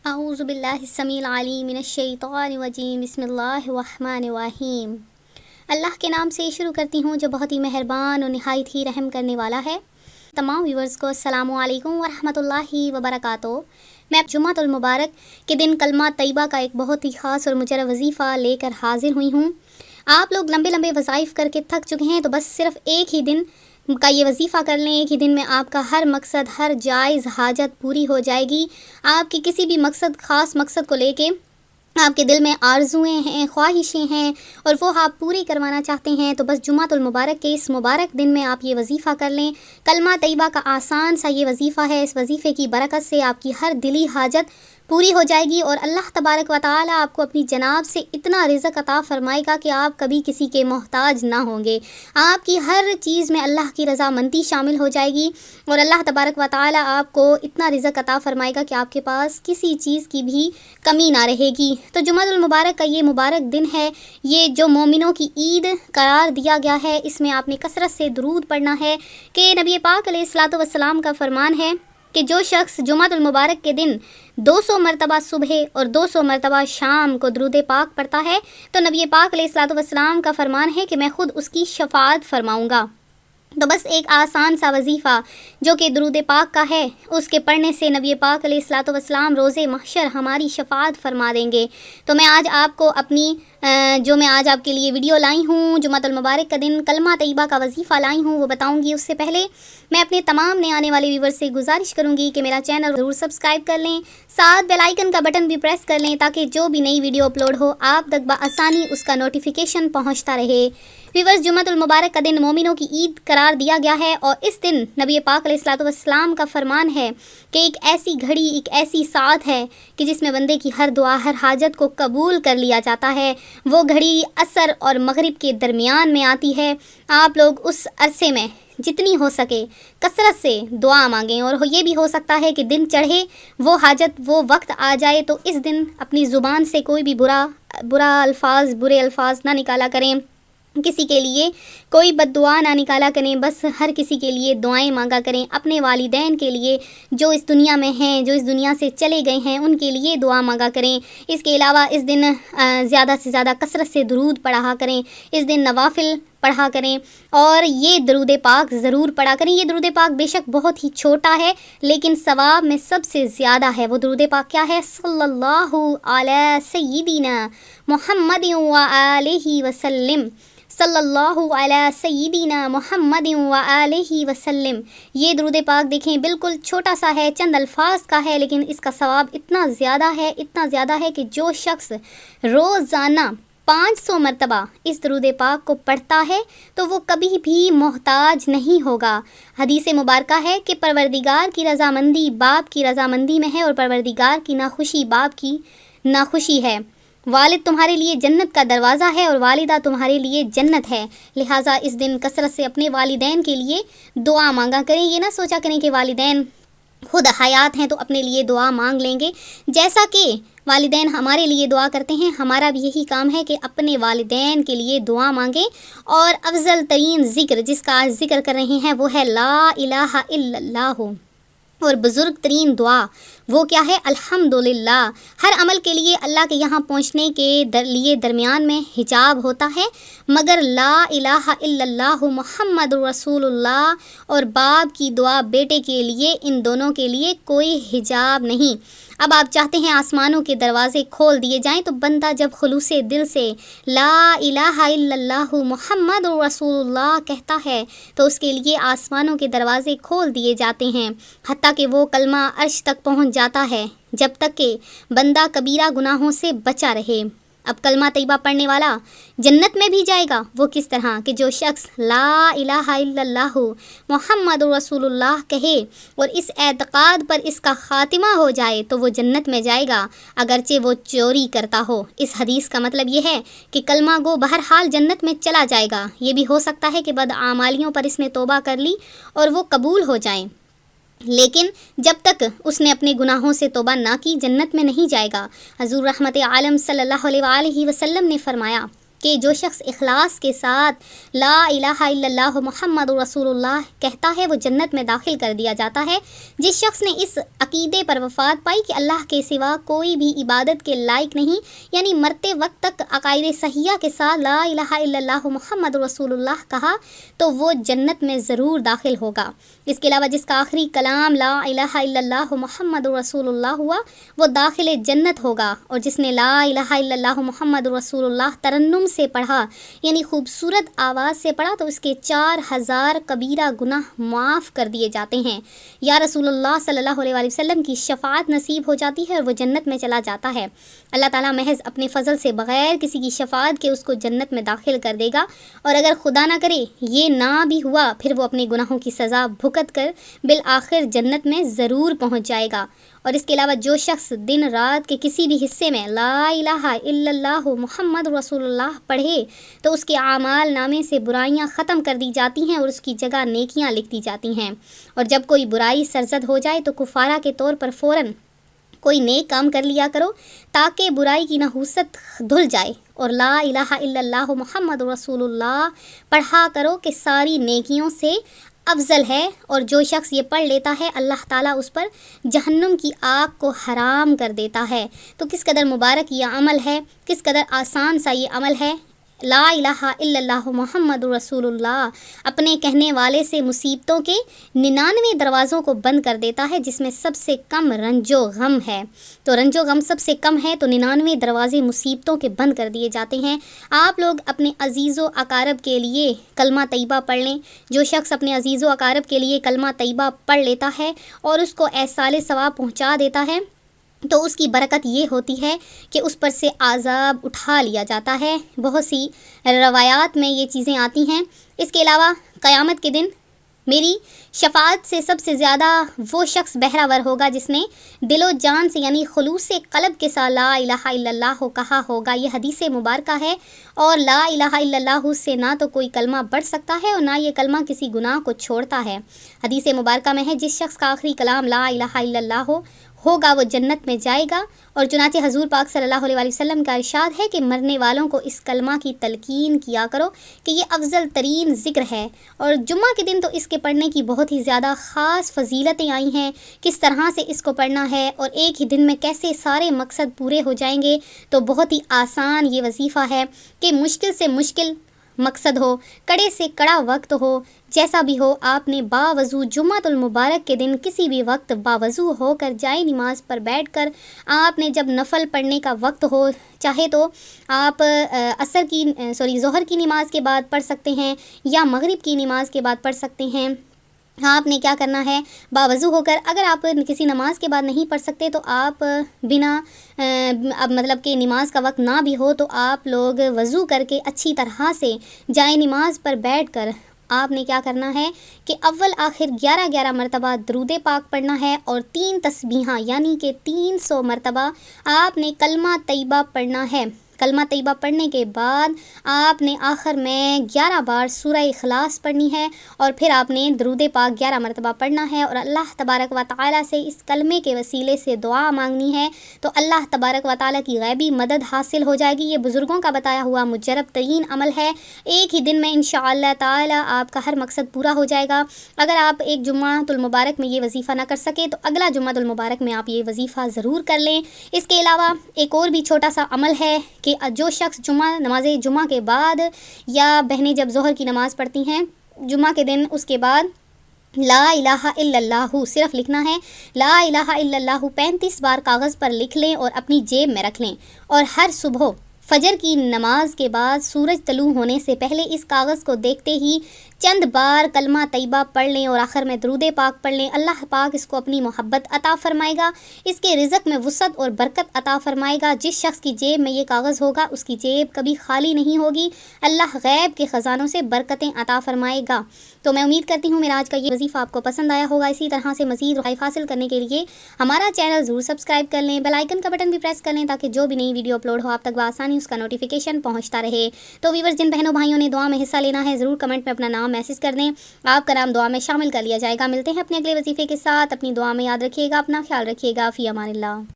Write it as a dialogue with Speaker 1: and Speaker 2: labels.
Speaker 1: اعوذ باللہ السمیع العلیم من الشیطان الرجیم بسم اللہ الرحمن الرحیم۔ اللہ کے نام سے شروع کرتی ہوں جو بہت ہی مہربان اور نہایت ہی رحم کرنے والا ہے۔ تمام ویورز کو السلام علیکم ورحمۃ اللہ وبرکاتہ۔ میں جمعۃ المبارک کے دن کلمہ طیبہ کا ایک بہت ہی خاص اور مجرب وظیفہ لے کر حاضر ہوئی ہوں۔ آپ لوگ لمبے لمبے وظائف کر کے تھک چکے ہیں، تو بس صرف ایک ہی دن کا یہ وظیفہ کر لیں۔ ایک ہی دن میں آپ کا ہر مقصد، ہر جائز حاجت پوری ہو جائے گی۔ آپ کی کسی بھی خاص مقصد کو لے کے آپ کے دل میں آرزویں ہیں، خواہشیں ہیں اور وہ آپ پوری کروانا چاہتے ہیں، تو بس جمعۃ المبارک کے اس مبارک دن میں آپ یہ وظیفہ کر لیں۔ کلمہ طیبہ کا آسان سا یہ وظیفہ ہے۔ اس وظیفے کی برکت سے آپ کی ہر دلی حاجت پوری ہو جائے گی اور اللہ تبارک و تعالی آپ کو اپنی جناب سے اتنا رزق عطا فرمائے گا کہ آپ کبھی کسی کے محتاج نہ ہوں گے۔ آپ کی ہر چیز میں اللہ کی رضامندی شامل ہو جائے گی اور اللہ تبارک و تعالی آپ کو اتنا رزق عطا فرمائے گا کہ آپ کے پاس کسی چیز کی بھی کمی نہ رہے گی۔ تو جمعۃ المبارک کا یہ مبارک دن ہے، یہ جو مومنوں کی عید قرار دیا گیا ہے، اس میں آپ نے کثرت سے درود پڑھنا ہے کہ نبی پاک علیہ الصلوۃ والسلام کا فرمان ہے کہ جو شخص جمعۃ المبارک کے دن 200 مرتبہ صبح اور 200 مرتبہ شام کو درود پاک پڑھتا ہے تو نبی پاک علیہ الصلوۃ والسلام کا فرمان ہے کہ میں خود اس کی شفاعت فرماؤں گا۔ تو بس ایک آسان سا وظیفہ جو کہ درود پاک کا ہے، اس کے پڑھنے سے نبی پاک علیہ الصلوۃ والسلام روز محشر ہماری شفاعت فرما دیں گے۔ تو میں آج آپ کو جو میں آج آپ کے لیے ویڈیو لائی ہوں، جمعۃ المبارک کا دن کلمہ طیبہ کا وظیفہ لائی ہوں، وہ بتاؤں گی۔ اس سے پہلے میں اپنے تمام نئے آنے والے ویور سے گزارش کروں گی کہ میرا چینل ضرور سبسکرائب کر لیں، ساتھ بیل آئیکن کا بٹن بھی پریس کر لیں تاکہ جو بھی نئی ویڈیو اپلوڈ ہو آپ تک بآسانی اس کا نوٹیفیکیشن پہنچتا رہے۔ ویورز، جمعۃ المبارک کا دن مومنوں کی عید قرار دیا گیا ہے اور اس دن نبی پاک علیہ الصلوۃ والسلام کا فرمان ہے کہ ایک ایسی گھڑی، ایک ایسی ساعت ہے کہ جس میں بندے کی ہر دعا، ہر حاجت کو قبول کر لیا جاتا ہے۔ وہ گھڑی عصر اور مغرب کے درمیان میں آتی ہے۔ آپ لوگ اس عرصے میں جتنی ہو سکے کثرت سے دعا مانگیں، اور یہ بھی ہو سکتا ہے کہ دن چڑھے، وہ حاجت، وہ وقت آ جائے، تو اس دن اپنی زبان سے کوئی بھی برے الفاظ نہ نکالا کریں، کسی کے لیے کوئی بد دعا نہ نکالا کریں، بس ہر کسی کے لیے دعائیں مانگا کریں۔ اپنے والدین کے لیے جو اس دنیا میں ہیں، جو اس دنیا سے چلے گئے ہیں، ان کے لیے دعا مانگا کریں۔ اس کے علاوہ اس دن زیادہ سے زیادہ کثرت سے درود پڑھا کریں، اس دن نوافل پڑھا کریں اور یہ درود پاک ضرور پڑھا کریں۔ یہ درود پاک بے شک بہت ہی چھوٹا ہے لیکن ثواب میں سب سے زیادہ ہے۔ وہ درود پاک کیا ہے؟ صلی اللہ علیہ سیدنا محمد وآلہ وسلم، صلی اللہ علیہ سیدنا محمد وآلہ وسلم۔ یہ درود پاک دیکھیں بالکل چھوٹا سا ہے، چند الفاظ کا ہے، لیکن اس کا ثواب اتنا زیادہ ہے کہ جو شخص روزانہ 500 مرتبہ اس درود پاک کو پڑھتا ہے تو وہ کبھی بھی محتاج نہیں ہوگا۔ حدیث مبارکہ ہے کہ پروردگار کی رضامندی باپ کی رضامندی میں ہے اور پروردگار کی ناخوشی باپ کی ناخوشی ہے۔ والد تمہارے لیے جنت کا دروازہ ہے اور والدہ تمہارے لیے جنت ہے، لہٰذا اس دن کثرت سے اپنے والدین کے لیے دعا مانگا کریں۔ یہ نہ سوچا کریں کہ والدین خود حیات ہیں تو اپنے لیے دعا مانگ لیں گے۔ جیسا کہ والدین ہمارے لیے دعا کرتے ہیں، ہمارا بھی یہی کام ہے کہ اپنے والدین کے لیے دعا مانگیں۔ اور افضل ترین ذکر جس کا آج ذکر کر رہے ہیں وہ ہے لا الہ الا اللہ، اور بزرگ ترین دعا وہ کیا ہے؟ الحمدللہ۔ ہر عمل کے لیے اللہ کے یہاں پہنچنے کے لیے درمیان میں حجاب ہوتا ہے، مگر لا الہ الا اللہ محمد رسول اللہ اور باپ کی دعا بیٹے کے لیے، ان دونوں کے لیے کوئی حجاب نہیں۔ اب آپ چاہتے ہیں آسمانوں کے دروازے کھول دیے جائیں، تو بندہ جب خلوص دل سے لا الہ الا اللہ محمد رسول اللہ کہتا ہے تو اس کے لیے آسمانوں کے دروازے کھول دیے جاتے ہیں، حتیٰ کہ وہ کلمہ عرش تک پہنچ جاتا ہے، جب تک کہ بندہ کبیرہ گناہوں سے بچا رہے۔ اب کلمہ طیبہ پڑھنے والا جنت میں بھی جائے گا، وہ کس طرح کہ جو شخص لا الہ الا اللہ محمد رسول اللہ کہے اور اس اعتقاد پر اس کا خاتمہ ہو جائے تو وہ جنت میں جائے گا، اگرچہ وہ چوری کرتا ہو۔ اس حدیث کا مطلب یہ ہے کہ کلمہ گو بہرحال جنت میں چلا جائے گا۔ یہ بھی ہو سکتا ہے کہ بدعمالیوں پر اس نے توبہ کر لی اور وہ قبول ہو جائیں، لیکن جب تک اس نے اپنے گناہوں سے توبہ نہ کی جنت میں نہیں جائے گا۔ حضور رحمت عالم صلی اللہ علیہ وآلہ وسلم نے فرمایا کہ جو شخص اخلاص کے ساتھ لا الہ الا اللہ محمد رسول اللہ کہتا ہے وہ جنت میں داخل کر دیا جاتا ہے۔ جس شخص نے اس عقیدے پر وفات پائی کہ اللہ کے سوا کوئی بھی عبادت کے لائق نہیں، یعنی مرتے وقت تک عقائد صحیحہ کے ساتھ لا الہ الا اللہ محمد رسول اللہ کہا تو وہ جنت میں ضرور داخل ہوگا۔ اس کے علاوہ جس کا آخری کلام لا الہ الا اللہ محمد رسول اللہ ہوا وہ داخل جنت ہوگا، اور جس نے لا الہ الا اللہ محمد رسول اللہ ترنم سے پڑھا یعنی خوبصورت آواز سے پڑھا تو اس کے 4000 کبیرہ گناہ معاف کر دیے جاتے ہیں۔ یا رسول اللہ صلی اللہ علیہ وآلہ وسلم کی شفاعت نصیب ہو جاتی ہے اور وہ جنت میں چلا جاتا ہے۔ اللہ تعالیٰ محض اپنے فضل سے بغیر کسی کی شفاعت کے اس کو جنت میں داخل کر دے گا، اور اگر خدا نہ کرے یہ نہ بھی ہوا پھر وہ اپنے گناہوں کی سزا بھگت کر بالآخر جنت میں ضرور پہنچ جائے گا۔ اور اس کے علاوہ جو شخص دن رات کے کسی بھی حصے میں لا الہ الا اللہ محمد رسول اللہ پڑھے تو اس کے اعمال نامے سے برائیاں ختم کر دی جاتی ہیں اور اس کی جگہ نیکیاں لکھ دی جاتی ہیں۔ اور جب کوئی برائی سرزد ہو جائے تو کفارہ کے طور پر فوراً کوئی نیک کام کر لیا کرو تاکہ برائی کی نحوست دھل جائے، اور لا الہ الا اللہ محمد رسول اللہ پڑھا کرو کہ ساری نیکیوں سے افضل ہے، اور جو شخص یہ پڑھ لیتا ہے اللہ تعالیٰ اس پر جہنم کی آگ کو حرام کر دیتا ہے۔ تو کس قدر مبارک یہ عمل ہے، کس قدر آسان سا یہ عمل ہے۔ لا الہ الا اللہ محمد رسول اللہ اپنے کہنے والے سے مصیبتوں کے 99 دروازوں کو بند کر دیتا ہے، جس میں سب سے کم رنج و غم ہے۔ تو رنج و غم سب سے کم ہے تو 99 دروازے مصیبتوں کے بند کر دیے جاتے ہیں۔ آپ لوگ اپنے عزیز و اقارب کے لیے کلمہ طیبہ پڑھ لیں۔ جو شخص اپنے عزیز و اقارب کے لیے کلمہ طیبہ پڑھ لیتا ہے اور اس کو ایصال ثواب پہنچا دیتا ہے تو اس کی برکت یہ ہوتی ہے کہ اس پر سے عذاب اٹھا لیا جاتا ہے۔ بہت سی روایات میں یہ چیزیں آتی ہیں۔ اس کے علاوہ قیامت کے دن میری شفاعت سے سب سے زیادہ وہ شخص بہرہ ہوگا جس نے دل و جان سے یعنی خلوص قلب کے ساتھ لا الہ الا اللہ کہا ہوگا۔ یہ حدیث مبارکہ ہے، اور لا الہ الا اللہ سے نہ تو کوئی کلمہ پڑھ سکتا ہے اور نہ یہ کلمہ کسی گناہ کو چھوڑتا ہے۔ حدیث مبارکہ میں ہے جس شخص کا آخری کلام لا الہ الا اللہ ہوگا وہ جنت میں جائے گا، اور چنانچہ حضور پاک صلی اللہ علیہ وآلہ وسلم کا ارشاد ہے کہ مرنے والوں کو اس کلمہ کی تلقین کیا کرو کہ یہ افضل ترین ذکر ہے، اور جمعہ کے دن تو اس کے پڑھنے کی بہت ہی زیادہ خاص فضیلتیں آئی ہیں، کس طرح سے اس کو پڑھنا ہے اور ایک ہی دن میں کیسے سارے مقصد پورے ہو جائیں گے۔ تو بہت ہی آسان یہ وظیفہ ہے کہ مشکل سے مشکل مقصد ہو، کڑے سے کڑا وقت ہو، جیسا بھی ہو آپ نے باوضو جمعۃ المبارک کے دن کسی بھی وقت باوضو ہو کر جائے نماز پر بیٹھ کر آپ نے جب نفل پڑھنے کا وقت ہو چاہے تو آپ ظہر کی نماز کے بعد پڑھ سکتے ہیں یا مغرب کی نماز کے بعد پڑھ سکتے ہیں۔ آپ نے کیا کرنا ہے باوضو ہو کر، اگر آپ کسی نماز کے بعد نہیں پڑھ سکتے تو آپ بنا مطلب کہ نماز کا وقت نہ بھی ہو تو آپ لوگ وضو کر کے اچھی طرح سے جائے نماز پر بیٹھ کر آپ نے کیا کرنا ہے کہ اول آخر 11 مرتبہ درود پاک پڑھنا ہے، اور 3 تسبیحاں یعنی کہ 300 مرتبہ آپ نے کلمہ طیبہ پڑھنا ہے۔ کلمہ طیبہ پڑھنے کے بعد آپ نے آخر میں 11 بار سورہ اخلاص پڑھنی ہے، اور پھر آپ نے درود پاک 11 مرتبہ پڑھنا ہے، اور اللہ تبارک و تعالیٰ سے اس کلمے کے وسیلے سے دعا مانگنی ہے تو اللہ تبارک و تعالیٰ کی غیبی مدد حاصل ہو جائے گی۔ یہ بزرگوں کا بتایا ہوا مجرب ترین عمل ہے، ایک ہی دن میں انشاءاللہ تعالیٰ آپ کا ہر مقصد پورا ہو جائے گا۔ اگر آپ ایک جمعۃ المبارک میں یہ وظیفہ نہ کر سکے تو اگلا جمعۃ المبارک میں آپ یہ وظیفہ ضرور کر لیں۔ اس کے علاوہ ایک اور بھی چھوٹا سا عمل ہے کہ جو شخص نماز جمعہ کے بعد یا بہنیں جب ظہر کی نماز پڑھتی ہیں جمعہ کے دن اس کے بعد لا الہ الا اللہ صرف لکھنا ہے، لا الہ الا اللہ 35 بار کاغذ پر لکھ لیں اور اپنی جیب میں رکھ لیں، اور ہر صبح فجر کی نماز کے بعد سورج طلوع ہونے سے پہلے اس کاغذ کو دیکھتے ہی چند بار کلمہ طیبہ پڑھ لیں اور آخر میں درود پاک پڑھ لیں۔ اللہ پاک اس کو اپنی محبت عطا فرمائے گا، اس کے رزق میں وسعت اور برکت عطا فرمائے گا۔ جس شخص کی جیب میں یہ کاغذ ہوگا اس کی جیب کبھی خالی نہیں ہوگی، اللہ غیب کے خزانوں سے برکتیں عطا فرمائے گا۔ تو میں امید کرتی ہوں میرا آج کا یہ وظیفہ آپ کو پسند آیا ہوگا۔ اسی طرح سے مزید رہائف حاصل کرنے کے لیے ہمارا چینل ضرور سبسکرائب کر لیں، بیل آئیکن کا بٹن بھی پریس کر لیں تاکہ جو بھی نئی ویڈیو اپلوڈ ہو آپ تک بآسانی اس کا نوٹیفیکیشن پہنچتا رہے۔ تو ویورز جن بہنوں بھائیوں نے دعا میں حصہ لینا ہے ضرور کمنٹ میں اپنا نام میسج کر دیں، آپ کا نام دعا میں شامل کر لیا جائے گا۔ ملتے ہیں اپنے اگلے وظیفے کے ساتھ، اپنی دعا میں یاد رکھیے گا، اپنا خیال رکھیے گا، فی امان اللہ۔